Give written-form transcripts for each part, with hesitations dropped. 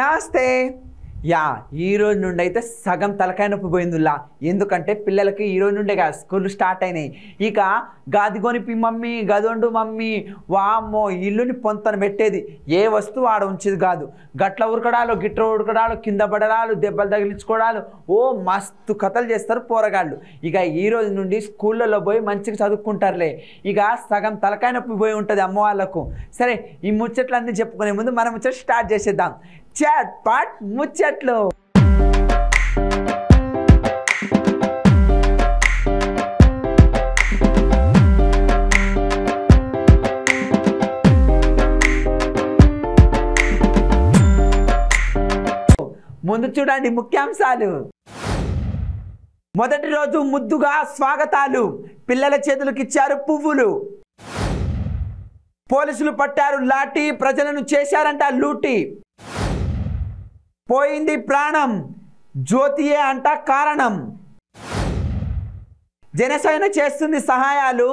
నమస్తే యా ఈ రోజు నుండి అయితే సగం తలకాయ నొప్పి పోయిందిలా. ఎందుకంటే పిల్లలకి ఈ రోజు నుండే కదా స్కూల్ స్టార్ట్ అయినాయి. ఇక గది కొనిపి మమ్మీ, గదొండు మమ్మీ, వామ్మో ఇల్లుని పొంతన పెట్టేది, ఏ వస్తువు ఆడ ఉంచేది కాదు. గట్ల ఉరకడాలు, గిట్ల ఉరకడాలు, కింద పడడాలు, దెబ్బలు తగిలించుకోవడాలు, ఓ మస్తు కథలు చేస్తారు పోరగాళ్ళు. ఇక ఈ రోజు నుండి స్కూళ్ళలో పోయి మంచిగా చదువుకుంటారులే. ఇక సగం తలకాయ నొప్పి పోయి ఉంటుంది అమ్మ వాళ్ళకు. సరే, ఈ ముచ్చట్లన్నీ చెప్పుకునే ముందు మనం ముచ్చట స్టార్ట్ చేసేద్దాం. చాట్ పాట్ ముచ్చట్లు. ముందు చూడండి ముఖ్యాంశాలు. మొదటి రోజు ముద్దుగా స్వాగతాలు, పిల్లల చేతులకు ఇచ్చారు పువ్వులు. పోలీసులు పట్టారు లాఠీ, ప్రజలను చేశారంట లూటీ. పోయింది ప్రాణం, జ్యోతియే అంట కారణం. జనసేన చేస్తుంది సహాయాలు,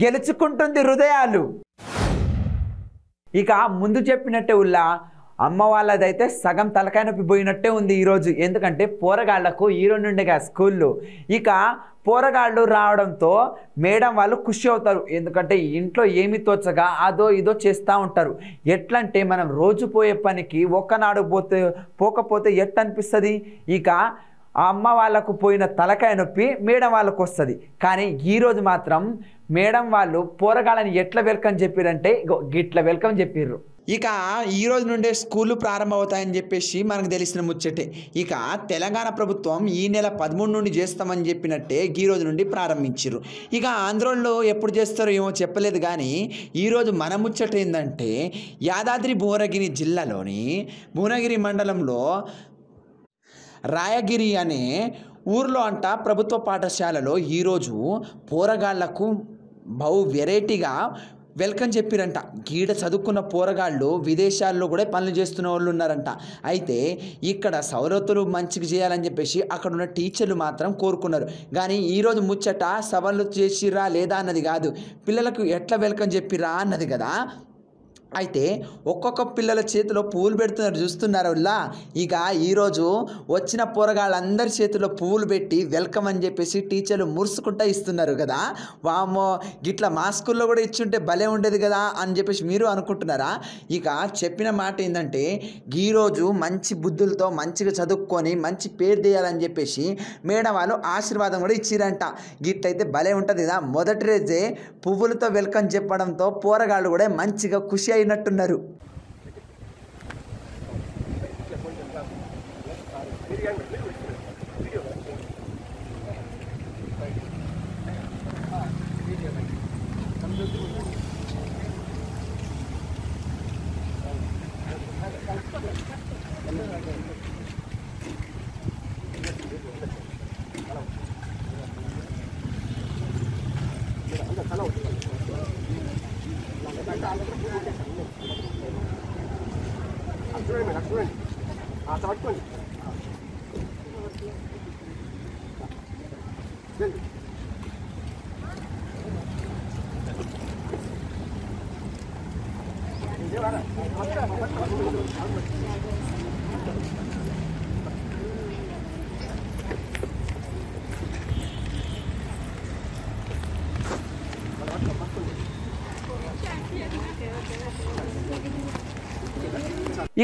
గెలుచుకుంటుంది హృదయాలు. ఇక ముందు చెప్పినట్టే ఉల్లా అమ్మ వాళ్ళదైతే సగం తలకాయ నొప్పి పోయినట్టే ఉంది ఈరోజు. ఎందుకంటే పోరగాళ్లకు ఈరోజు నుండిగా స్కూళ్ళు. ఇక పోరగాళ్ళు రావడంతో మేడం వాళ్ళు ఖుషి అవుతారు. ఎందుకంటే ఇంట్లో ఏమి తోచగా అదో ఇదో చేస్తూ ఉంటారు. ఎట్లంటే మనం రోజు పోయే పనికి ఒక్కనాడు పోకపోతే ఎట్లా అనిపిస్తుంది. ఇక ఆ అమ్మ వాళ్ళకు పోయిన తలకాయ నొప్పి మేడం వాళ్ళకు వస్తుంది. కానీ ఈరోజు మాత్రం మేడం వాళ్ళు పోరగాళ్ళని ఎట్లా వెల్కమ్ చెప్పారంటే గిట్ల వెల్కమ్ చెప్పారు. ఇక ఈ రోజు నుండే స్కూళ్ళు ప్రారంభమవుతాయని చెప్పేసి మనకు తెలిసిన ముచ్చటే. ఇక తెలంగాణ ప్రభుత్వం ఈ నెల 13 నుండి చేస్తామని చెప్పినట్టే ఈ రోజు నుండి ప్రారంభించారు. ఇక ఆంధ్రలో ఎప్పుడు చేస్తారో ఏమో చెప్పలేదు. కానీ ఈరోజు మన ముచ్చట ఏంటంటే యాదాద్రి భువనగిరి జిల్లాలోని భువనగిరి మండలంలో రాయగిరి అనే ఊర్లో అంట ప్రభుత్వ పాఠశాలలో ఈరోజు పోరగాళ్లకు వెరైటీగా వెల్కమ్ చెప్పిరంట. గీడ చదువుకున్న పోరగాళ్ళు విదేశాల్లో కూడా పనులు చేస్తున్న వాళ్ళు ఉన్నారంట. అయితే ఇక్కడ సౌలతులు మంచిగా చేయాలని చెప్పేసి అక్కడ ఉన్న టీచర్లు మాత్రం కోరుకున్నారు. కానీ ఈరోజు ముచ్చట సవాళ్ళు చేసిరా లేదా అన్నది కాదు, పిల్లలకు ఎట్లా వెల్కమ్ చెప్పిరా అన్నది కదా. అయితే ఒక్కొక్క పిల్లల చేతిలో పువ్వులు పెడుతున్నారు, చూస్తున్నారు వాళ్ళ. ఇక ఈరోజు వచ్చిన పోరగాళ్ళందరి చేతిలో పువ్వులు పెట్టి వెల్కమ్ అని చెప్పేసి టీచర్లు మురుసుకుంటా ఇస్తున్నారు కదా. వామో గిట్లా మా స్కూల్లో కూడా ఇచ్చుంటే భలే ఉండేది కదా అని చెప్పేసి మీరు అనుకుంటున్నారా? ఇక చెప్పిన మాట ఏంటంటే ఈరోజు మంచి బుద్ధులతో మంచిగా చదువుకొని మంచి పేరు తీయాలని చెప్పేసి మేడం వాళ్ళు ఆశీర్వాదం కూడా ఇచ్చిరంట. గిట్లయితే భలే ఉంటుంది కదా. మొదటి రోజే పువ్వులతో వెల్కమ్ చెప్పడంతో పోరగాళ్ళు కూడా మంచిగా ఖుషి అయినట్టున్నారు.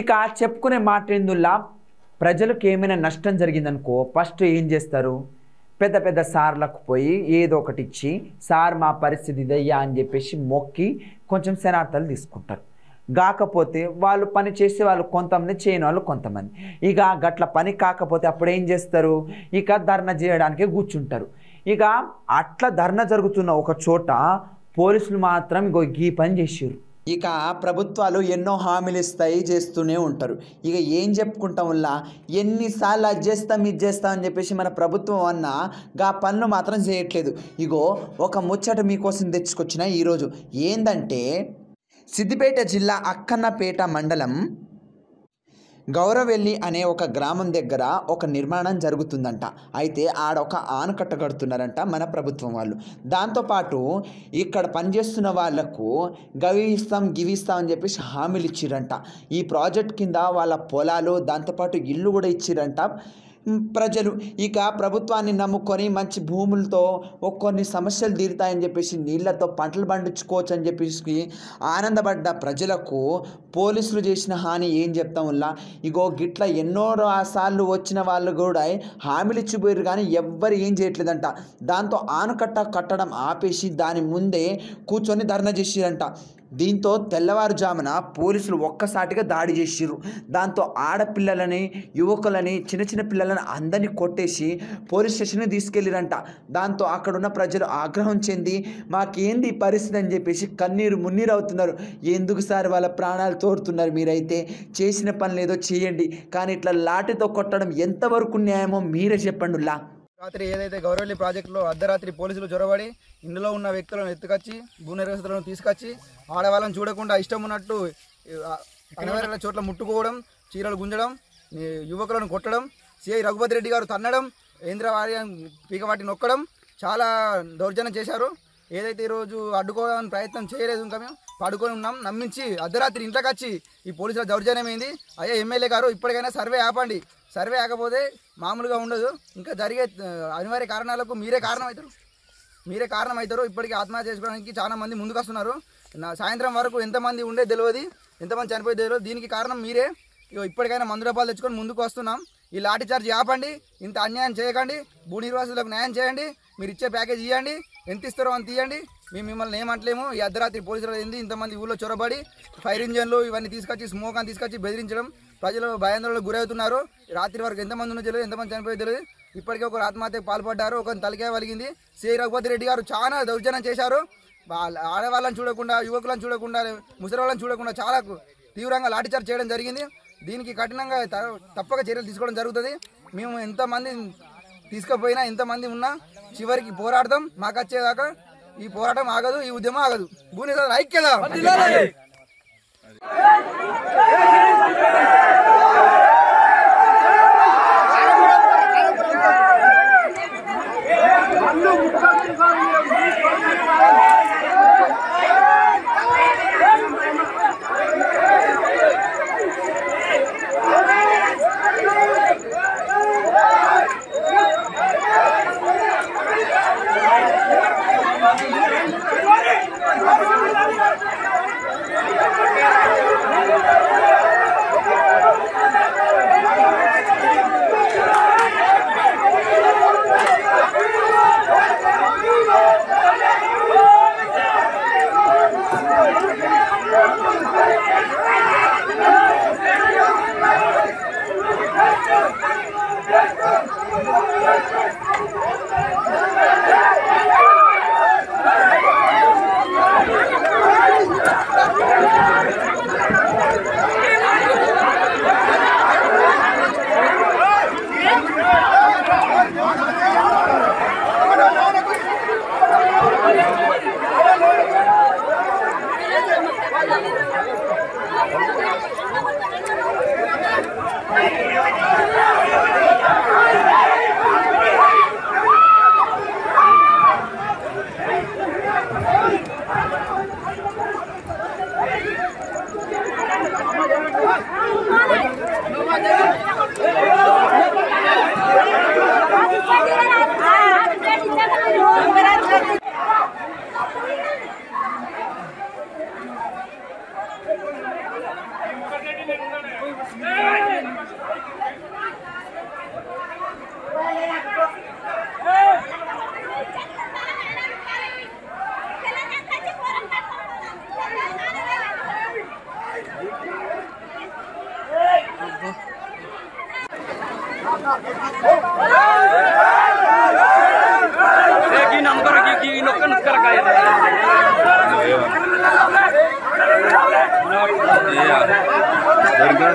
ఇక చెప్పుకునే మాట ఏందుల్లా, ప్రజలకు ఏమైనా నష్టం జరిగిందనుకో ఫస్ట్ ఏం చేస్తారు, పెద్ద పెద్ద సార్లకు పోయి ఏదో ఒకటి ఇచ్చి సార్ మా పరిస్థితి ఇదయ్యా అని చెప్పేసి మొక్కి కొంచెం శనార్థాలు తీసుకుంటారు. కాకపోతే వాళ్ళు పని చేసే వాళ్ళు కొంతమంది, చేయని వాళ్ళు కొంతమంది. ఇక గట్ల పని కాకపోతే అప్పుడు ఏం చేస్తారు, ఇక ధర్నా చేయడానికి కూర్చుంటారు. ఇక అట్లా ధర్నా జరుగుతున్న ఒక చోట పోలీసులు మాత్రం ఈ పని చేసారు. ఇక ప్రభుత్వాలు ఎన్నో హామీలు ఇస్తాయి, చేస్తూనే ఉంటారు. ఇక ఏం చెప్పుకుంటాం వల్ల ఎన్నిసార్లు అది చేస్తాం ఇది చేస్తాం అని చెప్పేసి మన ప్రభుత్వం అన్న గా పనులు మాత్రం చేయట్లేదు. ఇగో ఒక ముచ్చట మీకోసం తెచ్చుకొచ్చిన ఈరోజు. ఏందంటే సిద్దిపేట జిల్లా అక్కన్నపేట మండలం గౌరవెల్లి అనే ఒక గ్రామం దగ్గర ఒక నిర్మాణం జరుగుతుందంట. అయితే ఆడ ఒక ఆనకట్ట కడుతున్నారంట మన ప్రభుత్వం వాళ్ళు. దాంతోపాటు ఇక్కడ పనిచేస్తున్న వాళ్ళకు గవి ఇస్తాం గివి ఇస్తాం అని చెప్పేసి హామీలు ఇచ్చిరంట. ఈ ప్రాజెక్ట్ కింద వాళ్ళ పొలాలు దాంతోపాటు ఇల్లు కూడా ఇచ్చిరంట. ప్రజలు ఇక ప్రభుత్వాన్ని నమ్ముకొని మంచి భూములతో కొన్ని సమస్యలు తీరుతాయని చెప్పేసి నీళ్లతో పంటలు పండించుకోవచ్చు అని చెప్పేసి ఆనందపడ్డ ప్రజలకు పోలీసులు చేసిన హాని ఏం చెప్తాములా. ఇగో గిట్ల ఎన్నో సార్లు వచ్చిన వాళ్ళు కూడా హామీలు ఇచ్చిపోయారు కానీ ఎవ్వరు ఏం చేయట్లేదంట. దాంతో ఆనకట్ట కట్టడం ఆపేసి దాని ముందే కూర్చొని ధర్నా చేసిరంట. దీంతో తెల్లవారుజామున పోలీసులు ఒక్కసాటిగా దాడి చేసిర్రు. దాంతో ఆడపిల్లలని యువకులని చిన్న పిల్లలని అందరినీ కొట్టేసి పోలీస్ స్టేషన్కి తీసుకెళ్ళిరంట. దాంతో అక్కడున్న ప్రజలు ఆగ్రహం చెంది మాకేంది పరిస్థితి అని చెప్పేసి కన్నీరు మున్నీరు అవుతున్నారు. ఎందుకు సార్ వాళ్ళ ప్రాణాలు తోడుతున్నారు, మీరైతే చేసిన పనులు ఏదో చేయండి కానీ ఇట్లా లాఠీతో కొట్టడం ఎంతవరకు న్యాయమో మీరే చెప్పండిలా. రాత్రి ఏదైతే గౌరవల్లి ప్రాజెక్టులో అర్ధరాత్రి పోలీసులు చొరబడి ఇందులో ఉన్న వ్యక్తులను ఎత్తుకొచ్చి భూ నిర్వాసితులను తీసుకొచ్చి ఆడవాళ్ళని చూడకుండా ఇష్టం ఉన్నట్టు అనవేళ చోట్ల ముట్టుకోవడం, చీరలు గుంజడం, యువకులను కొట్టడం, సిఐ రఘుపతి రెడ్డి గారు తన్నడం, వారి పీకవాటి నొక్కడం చాలా దౌర్జన్యం చేశారు. ఏదైతే ఈరోజు అడ్డుకోవడానికి ప్రయత్నం చేయలేదు, ఇంకా మేము పడుకొని ఉన్నాం. నమ్మించి అర్ధరాత్రి ఇంట్లోకి వచ్చి ఈ పోలీసుల దౌర్జన్యం అయింది. అయ్యా ఎమ్మెల్యే గారు ఇప్పటికైనా సర్వే ఆపండి, సర్వే ఆకపోతే మామూలుగా ఉండదు. ఇంకా జరిగే అనివార్య కారణాలకు మీరే కారణం అవుతారు. ఇప్పటికీ ఆత్మహత్య చేసుకోవడానికి చాలా మంది ముందుకు వస్తున్నారు. సాయంత్రం వరకు ఎంతమంది ఉండే తెలియదు, ఎంతమంది చనిపోయి తెలియదు. దీనికి కారణం మీరే. ఇప్పటికైనా మందు డబ్బాలు తెచ్చుకొని ముందుకు వస్తున్నాం. ఈ లాఠీ చార్జ్ ఆపండి, ఇంత అన్యాయం చేయకండి, భూ నిర్వాసులకు న్యాయం చేయండి, మీరు ఇచ్చే ప్యాకేజ్ ఇవ్వండి, ఎంత ఇస్తారో అంత ఇవ్వండి. మేము మిమ్మల్ని ఏమంటలేము. ఈ అర్ధరాత్రి పోలీసులు ఏంది ఇంతమంది ఊళ్ళో చొరబడి ఫైర్ ఇంజన్లు ఇవన్నీ తీసుకొచ్చి స్మోక్ అని తీసుకొచ్చి బెదిరించడం, ప్రజలు భయాందోళనకు గురవుతున్నారు. రాత్రి వరకు ఎంతమంది ఉన్నో తెలియదు, ఎంతమంది చనిపోయి తెలియదు. ఇప్పటికే ఒకరు ఆత్మహత్యకు పాల్పడ్డారు, ఒకరిని తలకాయ వలిగింది. సిఐ రఘుపతి రెడ్డి గారు చాలా దౌర్జన్యం చేశారు. ఆడవాళ్ళని చూడకుండా, యువకులను చూడకుండా, ముసలివాళ్ళని చూడకుండా చాలా తీవ్రంగా లాఠీచార్జ్ చేయడం జరిగింది. దీనికి కఠినంగా తప్పక చర్యలు తీసుకోవడం జరుగుతుంది. మేము ఎంతమంది తీసుకుపోయినా, ఎంతమంది ఉన్నా చివరికి పోరాడతాం. మాకు వచ్చేదాకా ఈ పోరాటం ఆగదు, ఈ ఉద్యమం ఆగదు. భూమి ఐక్యత.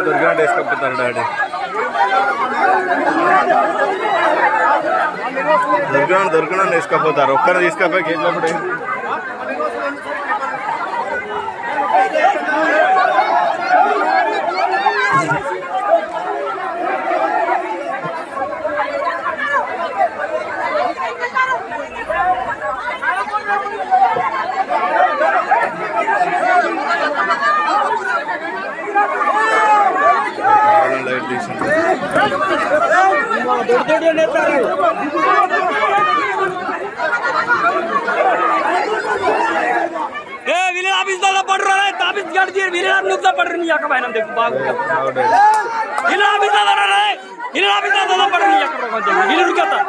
దొరికినట్టు వేసుకపోతారు డాడీ. దొరికినట్టు వేసుకపోతారు. ఒక్కరిని తీసుకపోయి గేట్లోపడే विलेज ऑफिस दादा पड़ रहा है ऑफिस गाड़ी दिए विलेज ऑफिस नुकसान पड़ रही है का भाई नाम देखो बाग विलेज ऑफिस दादा रहा है विलेज ऑफिस दादा पड़ रही है का कौन जाएगा विलेज रुका था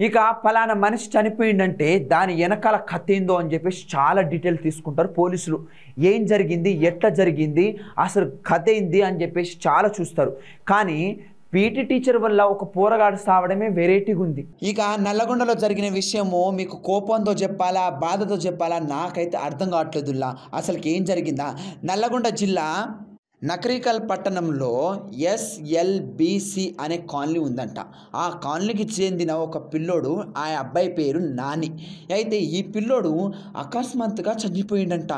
ఇక ఫలానా మనిషి చనిపోయిందంటే దాని వెనకాల కథ ఏందో అని చెప్పేసి చాలా డీటెయిల్ తీసుకుంటారు పోలీసులు. ఏం జరిగింది, ఎట్లా జరిగింది, అసలు కథ ఏంది అని చెప్పేసి చాలా చూస్తారు. కానీ పీటీ టీచర్ వల్ల ఒక పోరగాడు సావడమే వెరైటీగా ఉంది. ఇక నల్లగొండలో జరిగిన విషయము మీకు కోపంతో చెప్పాలా, బాధతో చెప్పాలా, నాకైతే అర్థం కావట్లేదుల్లా. అసలుకి ఏం జరిగిందా? నల్లగొండ జిల్లా నకరికల్ పట్టణంలో SLBC అనే కాలనీ ఉందంట. ఆ కాలనీకి చెందిన ఒక పిల్లోడు, ఆ అబ్బాయి పేరు నాని. అయితే ఈ పిల్లోడు అకస్మాత్తుగా చనిపోయిందంట.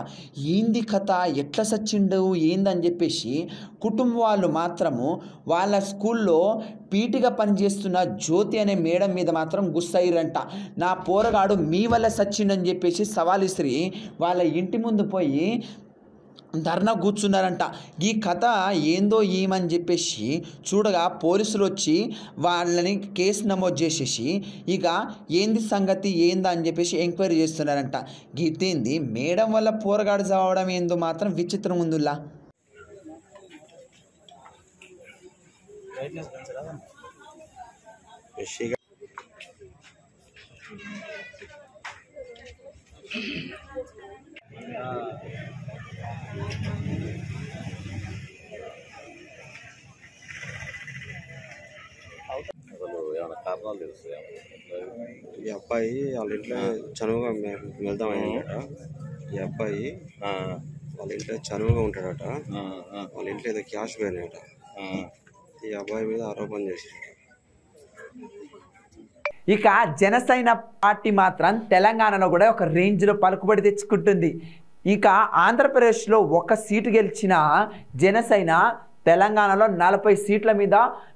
ఏంది కథ, ఎట్లా చచ్చిండు ఏందని చెప్పేసి కుటుంబం వాళ్ళు మాత్రము వాళ్ళ స్కూల్లో పీటీగా పనిచేస్తున్న జ్యోతి అనే మేడం మీద మాత్రం గుస్సయ్యారంట. నా పోరగాడు మీ వల్ల చచ్చిండని చెప్పేసి సవాల్ ఇసిరి వాళ్ళ ఇంటి ముందు పోయి ధర్నా కూర్చున్నారంట. ఈ కథ ఏందో ఏమని చెప్పేసి చూడగా పోలీసులు వచ్చి వాళ్ళని కేసు నమోదు చేసేసి ఇక ఏంది సంగతి ఏందా అని చెప్పేసి ఎంక్వైరీ చేస్తున్నారంట. గీతేంది మేడం వల్ల పోరగాడు చావడం ఏందో మాత్రం విచిత్రం ఉందిలా. ఈ అబ్బాయి వాళ్ళ ఇంట్లో చనువుగా వెళ్దామన్నాడట. ఈ అబ్బాయి వాళ్ళ ఇంట్లో చనువుగా ఉంటాడట. వాళ్ళ ఇంట్లో ఏదో క్యాష్ పోయినాయట. ఈ అబ్బాయి మీద ఆరోపణ చేశాడట. ఇక జనసేన పార్టీ మాత్రం తెలంగాణలో కూడా ఒక రేంజ్లో పలుకుబడి తెచ్చుకుంటుంది. ఇక ఆంధ్రప్రదేశ్లో ఒక సీటు గెలిచిన జనసేన తెలంగాణలో 40 సీట్ల మీద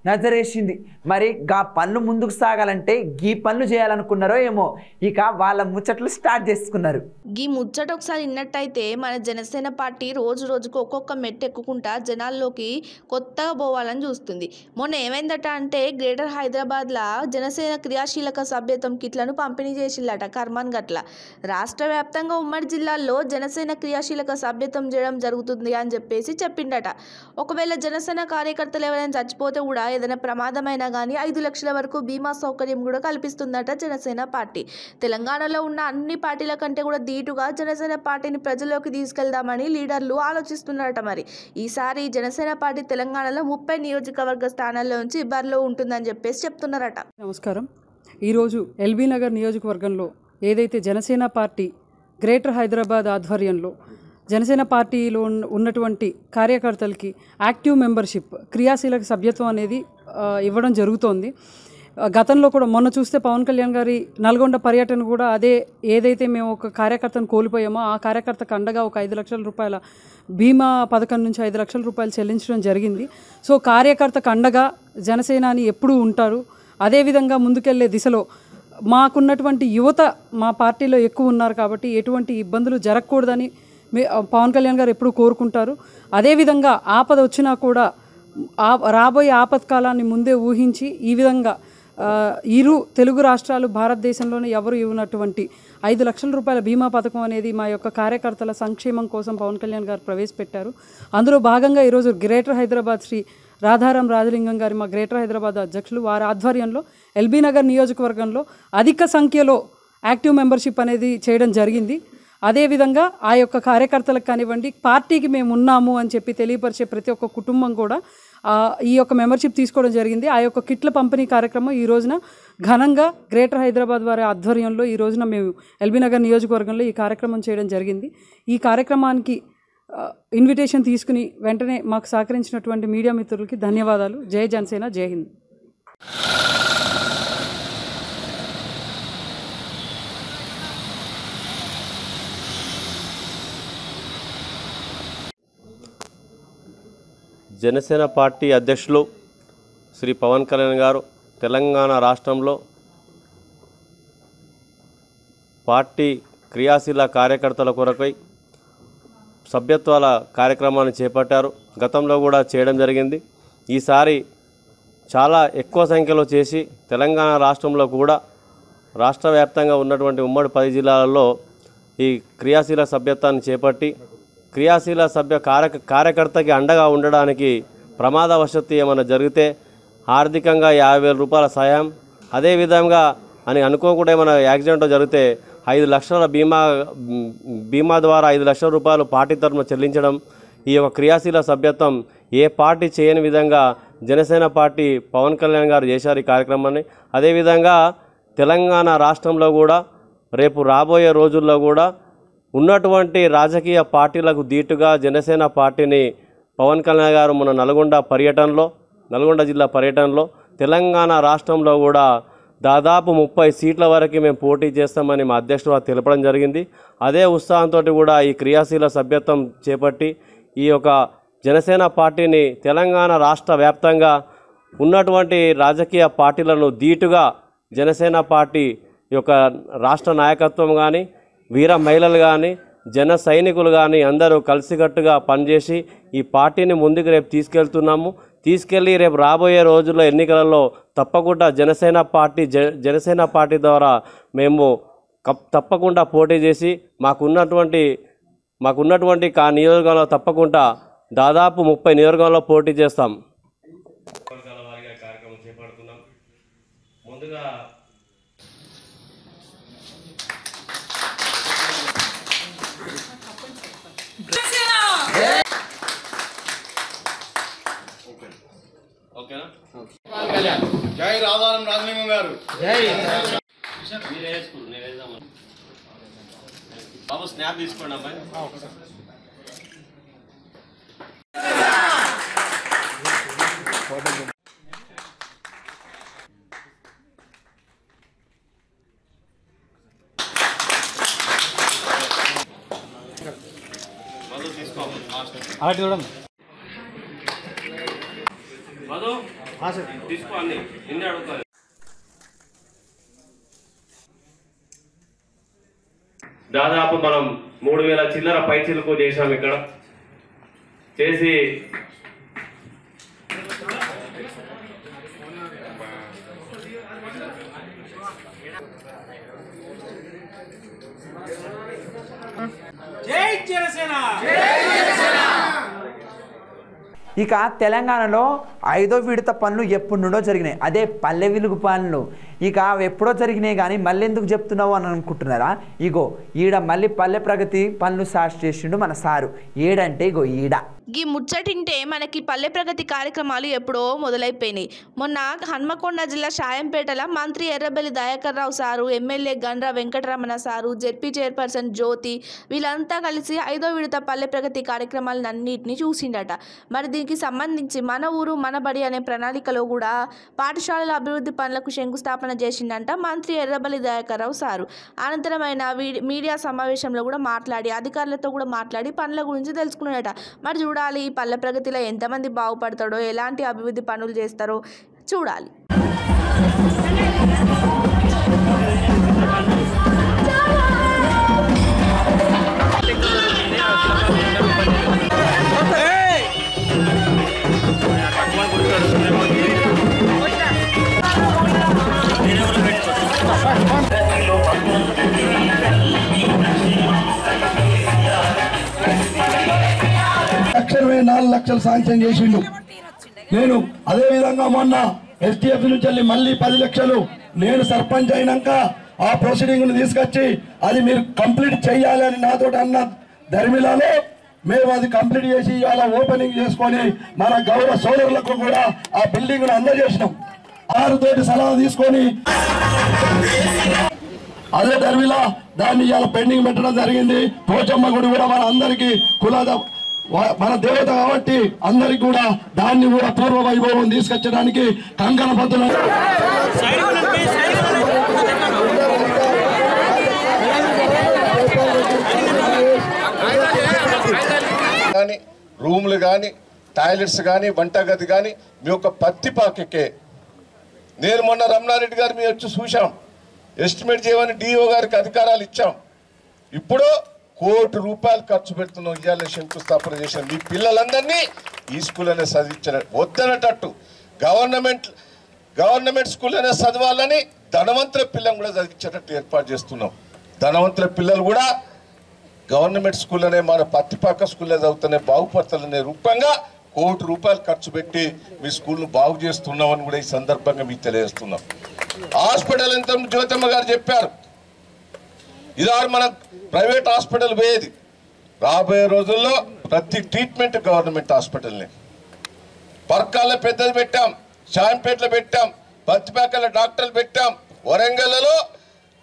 నజరేసింది. మరి గా పనులు ముందుకు సాగాలంటే గీ పనులు చేయాలనుకున్నారో ఏమో, ఇక వాళ్ళ ముచ్చట్లు స్టార్ట్ చేసుకున్నారు. గీ ముచ్చట ఒకసారి విన్నట్టయితే మన జనసేన పార్టీ రోజు రోజుకు ఒక్కొక్క మెట్టు ఎక్కుకుంటా జనాల్లోకి కొత్తగా పోవాలని చూస్తుంది. మొన్న ఏమైందట అంటే గ్రేటర్ హైదరాబాద్లో జనసేన క్రియాశీలక సభ్యత్వం కిట్లను పంపిణీ చేసిల్లట కర్మాన్ గట్ల. రాష్ట్ర వ్యాప్తంగా ఉమ్మడి జిల్లాల్లో జనసేన క్రియాశీలక సభ్యత్వం చేయడం జరుగుతుంది అని చెప్పేసి చెప్పిండట. ఒకవేళ జనసేన కార్యకర్తలు ఎవరైనా చచ్చిపోతే కూడా ఏదైనా ప్రమాదమైనా కానీ 5 లక్షల వరకు బీమా సౌకర్యం కూడా కల్పిస్తుందట జనసేన పార్టీ. తెలంగాణలో ఉన్న అన్ని పార్టీల కంటే కూడా ధీటుగా జనసేన పార్టీని ప్రజల్లోకి తీసుకెళ్దామని లీడర్లు ఆలోచిస్తున్నారట. మరి ఈసారి జనసేన పార్టీ తెలంగాణలో 30 నియోజకవర్గ స్థానాల్లో నుంచి బరిలో ఉంటుందని చెప్పేసి చెప్తున్నారట. నమస్కారం. ఈరోజు ఎల్బీ నగర్ నియోజకవర్గంలో ఏదైతే జనసేన పార్టీ గ్రేటర్ హైదరాబాద్ ఆధ్వర్యంలో జనసేన పార్టీలో ఉన్నటువంటి కార్యకర్తలకి యాక్టివ్ మెంబర్షిప్ క్రియాశీలక సభ్యత్వం అనేది ఇవ్వడం జరుగుతోంది. గతంలో కూడా మొన్న చూస్తే పవన్ కళ్యాణ్ గారి నల్గొండ పర్యటన కూడా అదే, ఏదైతే మేము ఒక కార్యకర్తను కోల్పోయామో ఆ కార్యకర్తకు అండగా ఒక 5 లక్షల రూపాయల బీమా పథకం నుంచి 5 లక్షల రూపాయలు చెల్లించడం జరిగింది. సో కార్యకర్తకు అండగా జనసేనాని ఎప్పుడూ ఉంటారు. అదేవిధంగా ముందుకెళ్లే దిశలో మాకున్నటువంటి యువత మా పార్టీలో ఎక్కువ ఉన్నారు కాబట్టి ఎటువంటి ఇబ్బందులు జరగకూడదని పవన్ కళ్యాణ్ గారు ఎప్పుడూ కోరుకుంటారు. అదేవిధంగా ఆపద వచ్చినా కూడా రాబోయే ఆపత్కాలాన్ని ముందే ఊహించి ఈ విధంగా ఇరు తెలుగు రాష్ట్రాలు భారతదేశంలోనే ఎవరు ఇవ్వనటువంటి 5 లక్షల రూపాయల బీమా పథకం అనేది మా యొక్క కార్యకర్తల సంక్షేమం కోసం పవన్ కళ్యాణ్ గారు ప్రవేశపెట్టారు. అందులో భాగంగా ఈరోజు గ్రేటర్ హైదరాబాద్ శ్రీ రాధారాం రాజలింగం గారి మా గ్రేటర్ హైదరాబాద్ అధ్యక్షులు వారి ఆధ్వర్యంలో ఎల్బీ నగర్ నియోజకవర్గంలో అధిక సంఖ్యలో యాక్టివ్ మెంబర్షిప్ అనేది చేయడం జరిగింది. అదేవిధంగా ఆ యొక్క కార్యకర్తలకు కానివ్వండి, పార్టీకి మేము ఉన్నాము అని చెప్పి తెలియపరిచే ప్రతి ఒక్క కుటుంబం కూడా ఈ యొక్క మెంబర్షిప్ తీసుకోవడం జరిగింది. ఆ యొక్క కిట్ల పంపిణీ కార్యక్రమం ఈ రోజున ఘనంగా గ్రేటర్ హైదరాబాద్ వారి ఆధ్వర్యంలో ఈ రోజున మేము ఎల్బీ నగర్ నియోజకవర్గంలో ఈ కార్యక్రమం చేయడం జరిగింది. ఈ కార్యక్రమానికి ఇన్విటేషన్ తీసుకుని వెంటనే మాకు సహకరించినటువంటి మీడియా మిత్రులకి ధన్యవాదాలు. జై జనసేన, జై హింద్. జనసేన పార్టీ అధ్యక్షులు శ్రీ పవన్ కళ్యాణ్ గారు తెలంగాణ రాష్ట్రంలో పార్టీ క్రియాశీల కార్యకర్తల కొరకై సభ్యత్వాల కార్యక్రమాన్ని చేపట్టారు. గతంలో కూడా చేయడం జరిగింది. ఈసారి చాలా ఎక్కువ సంఖ్యలో చేసి తెలంగాణ రాష్ట్రంలో కూడా రాష్ట్ర వ్యాప్తంగా ఉన్నటువంటి ఉమ్మడి 10 జిల్లాలలో ఈ క్రియాశీల సభ్యత్వాన్ని చేపట్టి క్రియాశీల కార్యకర్తకి అండగా ఉండడానికి ప్రమాదవశత్తు ఏమైనా జరిగితే ఆర్థికంగా 50,000 రూపాయల సాయం, అదేవిధంగా అని అనుకోకుండా ఏమైనా యాక్సిడెంట్ జరిగితే 5 లక్షల బీమా ద్వారా 5 లక్షల రూపాయలు పార్టీ తరఫున చెల్లించడం. ఈ యొక్క క్రియాశీల సభ్యత్వం ఏ పార్టీ చేయని విధంగా జనసేన పార్టీ పవన్ కళ్యాణ్ గారు చేశారు ఈ కార్యక్రమాన్ని. అదేవిధంగా తెలంగాణ రాష్ట్రంలో కూడా రేపు రాబోయే రోజుల్లో కూడా ఉన్నటువంటి రాజకీయ పార్టీలకు దీటుగా జనసేన పార్టీని పవన్ కళ్యాణ్ గారు మన నల్గొండ జిల్లా పర్యటనలో తెలంగాణ రాష్ట్రంలో కూడా దాదాపు 30 సీట్ల వరకు మేము పోటీ చేస్తామని మా అధ్యక్షుడు తెలపడం జరిగింది. అదే ఉత్సాహంతో కూడా ఈ క్రియాశీల సభ్యత్వం చేపట్టి ఈ యొక్క జనసేన పార్టీని తెలంగాణ రాష్ట్ర వ్యాప్తంగా ఉన్నటువంటి రాజకీయ పార్టీలను దీటుగా జనసేన పార్టీ యొక్క రాష్ట్ర నాయకత్వం కానీ, వీర మహిళలు కానీ, జన సైనికులు కానీ అందరూ కలిసికట్టుగా పనిచేసి ఈ పార్టీని ముందుకు రేపు తీసుకెళ్ళి రేపు రాబోయే రోజుల్లో ఎన్నికలలో తప్పకుండా జనసేన పార్టీ ద్వారా మేము తప్పకుండా పోటీ చేసి మాకున్నటువంటి నియోజకవర్గంలో తప్పకుండా దాదాపు 30 నియోజకవర్గాల్లో పోటీ చేస్తాం. కార్యక్రమం చేపడుతున్నాం. ముందుగా జై రాధారాం రాజలింగం గారు. బాబు స్నాప్ తీసుకోండి అమ్మాయి. అలా చూడండి తీసుకో అన్ని నిన్నే అడుగుతాను. దాదాపు మనం 3,000 చిల్లర పైచిలకు చేశాం. ఇక్కడ చేసి జై జనసేన. ఇక తెలంగాణలో 5వ విడత పనులు ఎప్పటి నుండో జరిగినాయి. అదే పల్లె వెలుగు పనులు. ఇక అవి ఎప్పుడో జరిగినాయి కానీ మళ్ళీ ఎందుకు చెప్తున్నావు అని అనుకుంటున్నారా? ఇగో ఈడ మళ్ళీ పల్లె ప్రగతి పనులు స్టార్ట్ చేసిండు మన సారు. ఏడంటే ఇగో ఈడ ఈ ముచ్చటింటే మనకి పల్లె ప్రగతి కార్యక్రమాలు ఎప్పుడో మొదలైపోయినాయి. మొన్న హన్మకొండ జిల్లా షాయంపేటల మంత్రి Errabelli Dayakar Rao sir, MLA Gandra Venkataramana sir, ZP chairperson Jyothi వీళ్ళంతా కలిసి 5వ విడత పల్లె ప్రగతి కార్యక్రమాలన్నింటినీ చూసిండట. మరి దీనికి సంబంధించి మన ఊరు మన బడి అనే ప్రణాళికలో కూడా పాఠశాలల అభివృద్ధి పనులకు శంకుస్థాపన చేసిందంట మంత్రి ఎర్రబెల్లి దయాకర్ రావు సారు. అనంతరం ఆయన మీడియా సమావేశంలో కూడా మాట్లాడి అధికారులతో కూడా మాట్లాడి పనుల గురించి తెలుసుకున్నాడట. మరి చూడాలి ఈ పల్లె ప్రగతిలో ఎంతమంది బాగుపడతాడో, ఎలాంటి అభివృద్ధి పనులు చేస్తారో చూడాలి. లక్షలు 4 లక్షలు శాంక్షన్ చేసిండు. నేను అదే విధంగా మొన్న SDF నుంచి వెళ్ళి మళ్ళీ 10 లక్షలు నేను సర్పంచ్ అయినాక ఆ ప్రొసీడింగ్ ను తీసుకొచ్చి అది మీరు కంప్లీట్ చేయాలి అని నాతో అన్న ధర్మిలాలో మేము అది కంప్లీట్ చేసి ఇవాళ ఓపెనింగ్ చేసుకొని మన గౌరవ సోదరులకు కూడా ఆ బిల్డింగ్ ను అందజేసినాం. 6 తోటి సలహా తీసుకొని అదే ధర్మిలా దాన్ని ఇవాళ పెండింగ్ పెట్టడం జరిగింది. పోచమ్మ గుడి కూడా మన అందరికీ మన దేవత కాబట్టి అందరికి కూడా దాన్ని కూడా పూర్వ వైభవం తీసుకొచ్చడానికి కంకణ బద్దులు. కానీ రూమ్లు కానీ టాయిలెట్స్ కానీ వంటగది కానీ మీ యొక్క పత్తిపాకే నేను మొన్న రమణారెడ్డి గారు మేము వచ్చి చూసాం. ఎస్టిమేట్ చేయమని DO గారికి అధికారాలు ఇచ్చాం. ఇప్పుడు ₹1 కోటి ఖర్చు పెడుతున్నాం. ఇవాళ శంకుస్థాపన చేశాం. మీ పిల్లలందరినీ ఈ స్కూల్ అనే చదివించిన వద్దనట్టు గవర్నమెంట్ స్కూల్ అనే చదవాలని ధనవంతుల పిల్లలు కూడా చదివించేటట్టు ఏర్పాటు చేస్తున్నాం. ధనవంతుల పిల్లలు కూడా గవర్నమెంట్ స్కూల్ అనే మన పత్తిపాక స్కూల్లో చదువుతున్న బాగుపడతాలనే రూపంగా ₹1 కోటి ఖర్చు పెట్టి మీ స్కూల్ను బాగు చేస్తున్నామని కూడా ఈ సందర్భంగా మీకు తెలియజేస్తున్నాం. హాస్పిటల్ ఎంత జ్యోతమ్మ గారు చెప్పారు. ఇదారు మన ప్రైవేట్ హాస్పిటల్ పోయేది. రాబోయే రోజుల్లో ప్రతి ట్రీట్మెంట్ గవర్నమెంట్ హాస్పిటల్ని పర్కాల్లో పెద్దది పెట్టాం, షాంపేటలో పెట్టాం, పత్తిపాకల డాక్టర్లు పెట్టాం. వరంగల్లో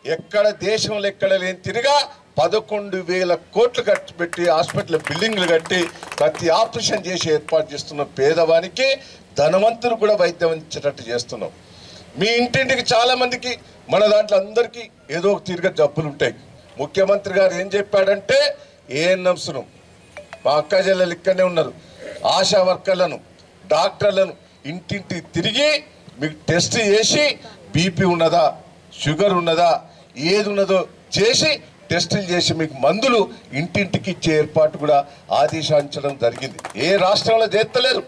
ఎక్కడ దేశంలో ఎక్కడ లేని తిరిగా 11,000 కోట్లు ఖర్చు పెట్టి హాస్పిటల్ బిల్డింగ్లు కట్టి ప్రతి ఆపరేషన్ చేసి ఏర్పాటు చేస్తున్నాం. పేదవానికి ధనవంతులు కూడా వైద్యం ఇచ్చేటట్టు చేస్తున్నాం. మీ ఇంటింటికి చాలా మందికి మన దాంట్లో అందరికీ ఏదో ఒక తీరుగా జబ్బులు ఉంటాయి. ముఖ్యమంత్రి గారు ఏం చెప్పాడంటే ANMsను మా అక్క చెల్లెలు ఇక్కడనే ఉన్నారు, ఆశా వర్కర్లను డాక్టర్లను ఇంటింటి తిరిగి మీకు టెస్ట్ చేసి బీపీ ఉన్నదా షుగర్ ఉన్నదా ఏది ఉన్నదో చేసి టెస్టులు చేసి మీకు మందులు ఇంటింటికి ఇచ్చే ఏర్పాటు కూడా ఆదేశించడం జరిగింది. ఏ రాష్ట్రంలో చేస్తలేరు.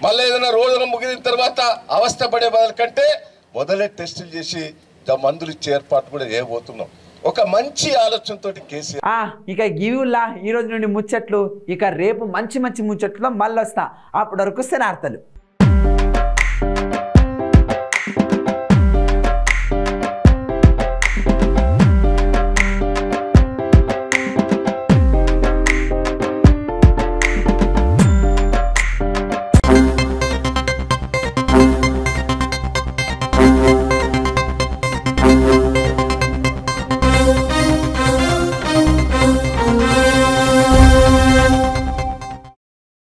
మళ్ళీ ఏదైనా రోజున ముగిన తర్వాత అవస్థ పడే బదులు కంటే మొదలే టెస్టులు చేసి మందులు ఇచ్చే ఏర్పాటు కూడా చేయబోతున్నాం. ఒక మంచి ఆలోచనతో కేసీఆర్. ఇక గివుల్లా ఈ రోజు నుండి ముచ్చట్లు. ఇక రేపు మంచి మంచి ముచ్చట్లో మళ్ళీ వస్తా. అప్పటి వరకు శనార్థలు.